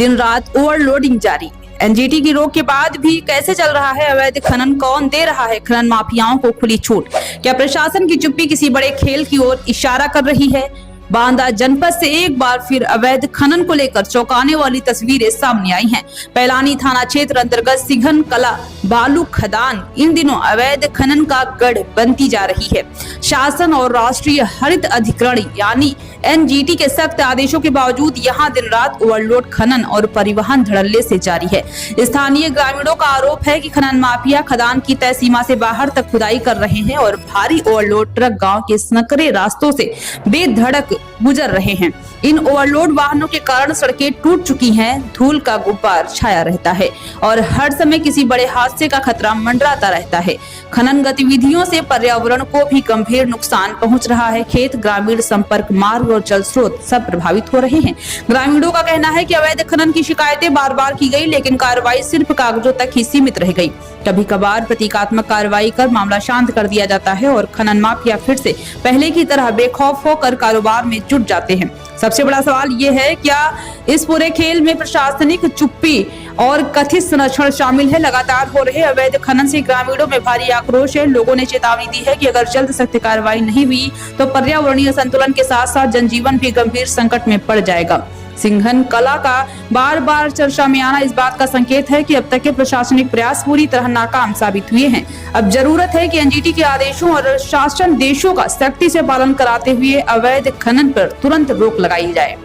दिन रात ओवरलोडिंग जारी। एनजीटी की रोक के बाद भी कैसे चल रहा है अवैध खनन? कौन दे रहा है खनन माफियाओं को खुली छूट? क्या प्रशासन की चुप्पी किसी बड़े खेल की ओर इशारा कर रही है? बांदा जनपद से एक बार फिर अवैध खनन को लेकर चौंकाने वाली तस्वीरें सामने आई हैं। पैलानी थाना क्षेत्र अंतर्गत सिघन कला बालू खदान इन दिनों अवैध खनन का गढ़ बनती जा रही है। शासन और राष्ट्रीय हरित अधिकरण यानी एनजीटी के सख्त आदेशों के बावजूद यहां दिन रात ओवरलोड खनन और परिवहन धड़ल्ले से जारी है। स्थानीय ग्रामीणों का आरोप है कि खनन माफिया खदान की तय सीमा से बाहर तक खुदाई कर रहे हैं और भारी ओवरलोड ट्रक गांव के संकरे रास्तों से बेधड़क गुजर रहे हैं। इन ओवरलोड वाहनों के कारण सड़कें टूट चुकी हैं, धूल का गुब्बार छाया रहता है और हर समय किसी बड़े हादसे का खतरा मंडराता रहता है। खनन गतिविधियों से पर्यावरण को भी गंभीर नुकसान पहुंच रहा है। खेत, ग्रामीण संपर्क मार्ग और जल स्रोत सब प्रभावित हो रहे हैं। ग्रामीणों का कहना है कि अवैध खनन की शिकायतें बार बार की गई, लेकिन कार्रवाई सिर्फ कागजों तक ही सीमित रह गई। कभी कभार प्रतीकात्मक कार्रवाई कर मामला शांत कर दिया जाता है और खनन माफिया फिर से पहले की तरह बेखौफ होकर कारोबार में जुट जाते हैं। सबसे बड़ा सवाल ये है, क्या इस पूरे खेल में प्रशासनिक चुप्पी और कथित संरक्षण शामिल है? लगातार हो रहे अवैध खनन से ग्रामीणों में भारी आक्रोश है। लोगों ने चेतावनी दी है कि अगर जल्द सख्त कार्रवाई नहीं हुई तो पर्यावरणीय संतुलन के साथ साथ जनजीवन भी गंभीर संकट में पड़ जाएगा। सिंघन कला का बार बार चर्चा में आना इस बात का संकेत है कि अब तक के प्रशासनिक प्रयास पूरी तरह नाकाम साबित हुए हैं। अब जरूरत है कि एनजीटी के आदेशों और शासन देशों का सख्ती से पालन कराते हुए अवैध खनन पर तुरंत रोक लगाई जाए।